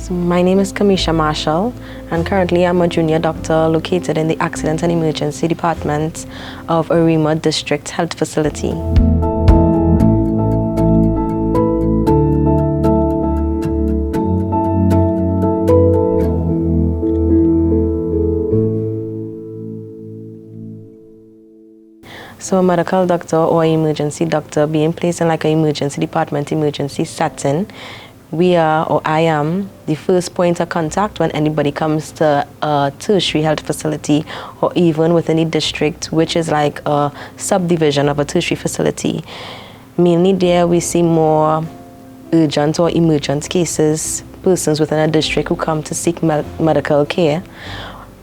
So my name is Camisha Marshall, and currently I'm a junior doctor located in the Accident and Emergency Department of Arima District Health Facility. So a medical doctor or emergency doctor being placed in like an emergency department, emergency setting, we are, or I am, the first point of contact when anybody comes to a tertiary health facility or even within a district, which is like a subdivision of a tertiary facility. Mainly there we see more urgent or emergent cases, persons within a district who come to seek medical care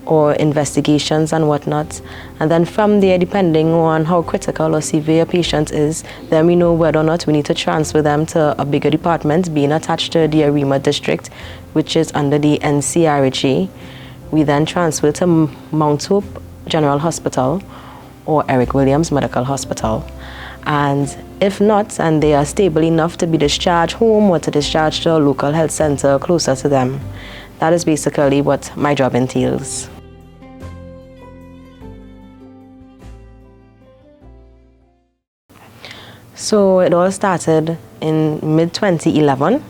or investigations and whatnot. And then from there, depending on how critical or severe a patient is, then we know whether or not we need to transfer them to a bigger department being attached to the Arima district, which is under the NCRHA. We then transfer to Mount Hope General Hospital or Eric Williams Medical Hospital. And if not, and they are stable enough to be discharged home or to discharge to a local health center closer to them. That is basically what my job entails. So it all started in mid-2011.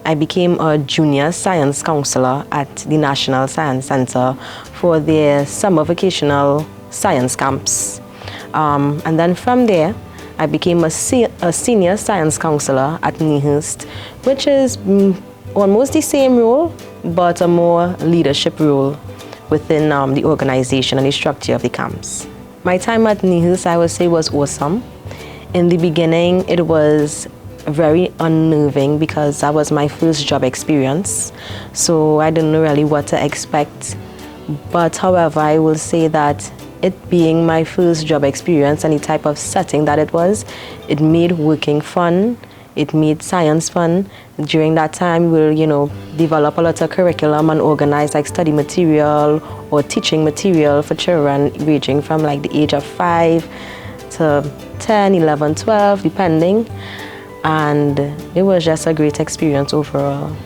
I became a junior science counselor at the National Science Center for their summer vocational science camps. And then from there, I became a senior science counselor at NIHERST, which is almost the same role, but a more leadership role within the organization and the structure of the camps. My time at NIHERST, I would say, was awesome. In the beginning, it was very unnerving because that was my first job experience. So I didn't know really what to expect. But however, I will say that it being my first job experience and the type of setting that it was, it made working fun. It made science fun. During that time, we'll, develop a lot of curriculum and organize like study material or teaching material for children ranging from like the age of 5 to 10, 11, 12, depending. And it was just a great experience overall.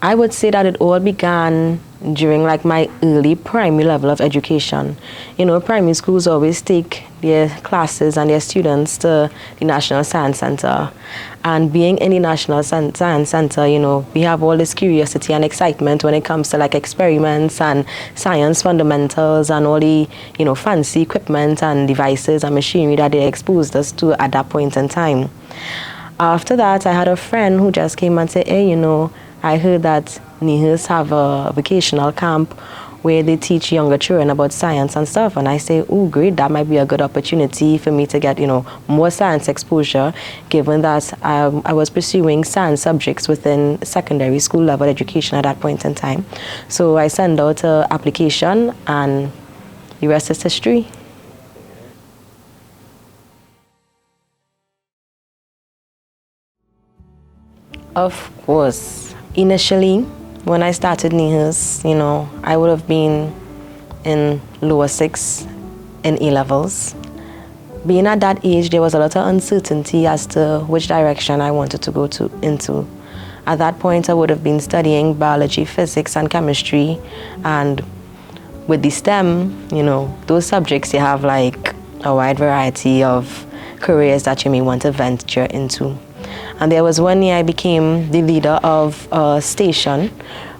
I would say that it all began during like my early primary level of education. Primary schools always take their classes and their students to the National Science Center. And being in the National Science Center, we have all this curiosity and excitement when it comes to like experiments and science fundamentals and all the, fancy equipment and devices and machinery that they exposed us to at that point in time. After that, I had a friend who just came and said, hey, I heard that NIHERST have a vocational camp where they teach younger children about science and stuff. And I say, oh, great, that might be a good opportunity for me to get, more science exposure, given that I was pursuing science subjects within secondary school level education at that point in time. So I sent out an application, and the rest is history. Of course. Initially, when I started NIHERST, I would have been in lower 6 in A-levels. Being at that age, there was a lot of uncertainty as to which direction I wanted to go into. At that point, I would have been studying biology, physics, and chemistry. And with the STEM, those subjects, you have like a wide variety of careers that you may want to venture into. And there was one year I became the leader of a station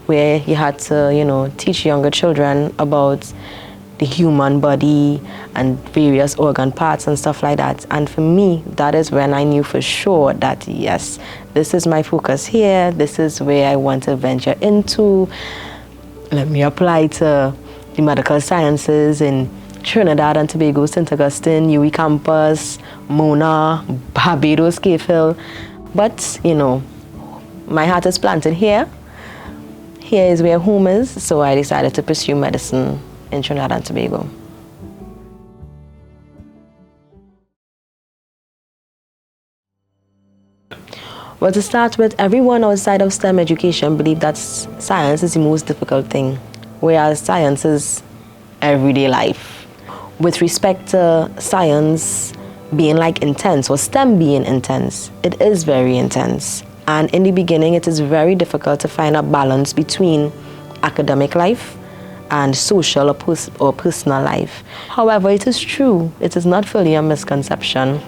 where you had to, teach younger children about the human body and various organ parts and stuff like that. And for me, that is when I knew for sure that, yes, this is my focus here. This is where I want to venture into. Let me apply to the medical sciences in Trinidad and Tobago, St. Augustine, UWI campus, Mona, Barbados, Cape Hill. But, my heart is planted here. Here is where home is, so I decided to pursue medicine in Trinidad and Tobago. Well, to start with, everyone outside of STEM education believes that science is the most difficult thing, whereas science is everyday life. With respect to science, being like intense, or STEM being intense. It is very intense. And in the beginning, it is very difficult to find a balance between academic life and social or personal life. However, it is true. It is not fully a misconception,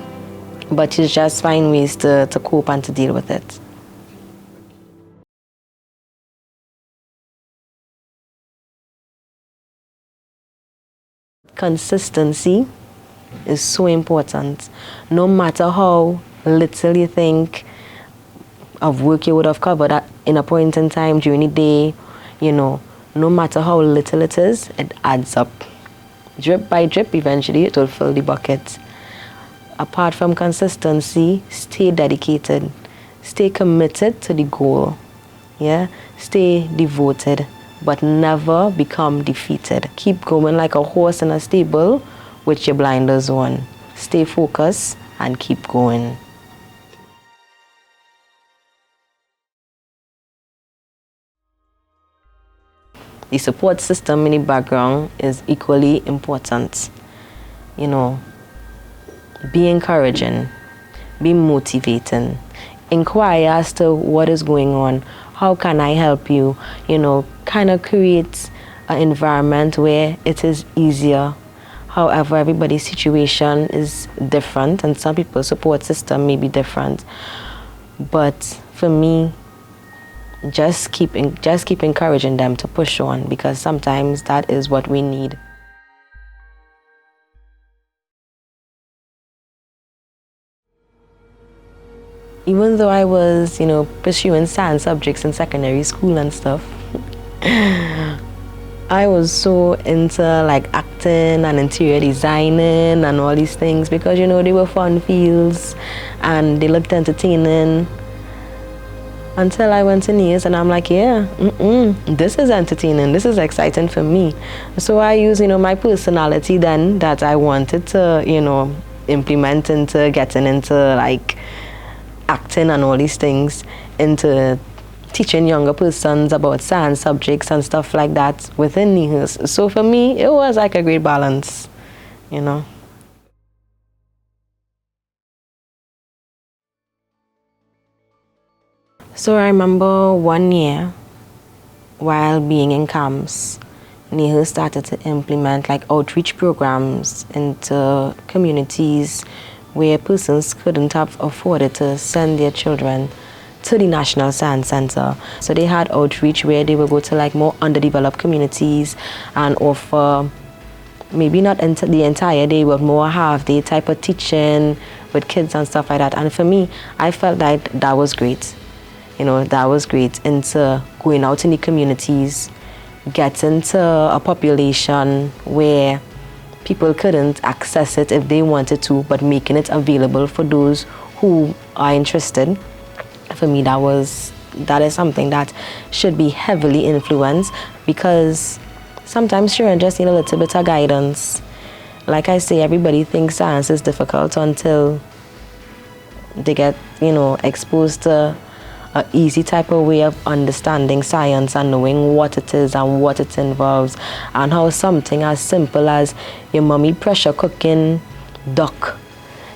but you just find ways to cope and to deal with it. Consistency is so important. No matter how little you think of work you would have covered in a point in time during the day, no matter how little it is, it adds up. Drip by drip, eventually it will fill the bucket. Apart from consistency, stay dedicated. Stay committed to the goal. Yeah? Stay devoted, but never become defeated. Keep going like a horse in a stable with your blinders on. Stay focused and keep going. The support system in the background is equally important. Be encouraging, be motivating, inquire as to what is going on, how can I help you, kind of create an environment where it is easier. However, everybody's situation is different, and some people's support system may be different. But for me, just keep encouraging them to push on, because sometimes that is what we need. Even though I was, pursuing science subjects in secondary school and stuff, I was so into like acting and interior designing and all these things, because they were fun fields and they looked entertaining. Until I went to NIHERST and I'm like, yeah, this is entertaining, this is exciting for me. So I used, my personality then that I wanted to, implement into getting into like acting and all these things, into teaching younger persons about science subjects and stuff like that within NIHERST. So for me, it was like a great balance, So I remember one year, while being in camps, NIHERST started to implement like outreach programs into communities where persons couldn't have afforded to send their children to the National Science Center. So they had outreach where they would go to like more underdeveloped communities and offer maybe not the entire day, but more half-day type of teaching with kids and stuff like that. And for me, I felt like that was great. That was great, into going out in the communities, getting to a population where people couldn't access it if they wanted to, but making it available for those who are interested. For me, that is something that should be heavily influenced, because sometimes children just need a little bit of guidance. Like I say, everybody thinks science is difficult until they get, exposed to an easy type of way of understanding science and knowing what it is and what it involves, and how something as simple as your mommy pressure cooking duck,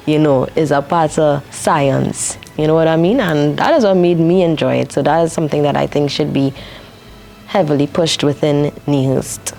is a part of science. You know what I mean? And that is what made me enjoy it. So that is something that I think should be heavily pushed within NIHERST.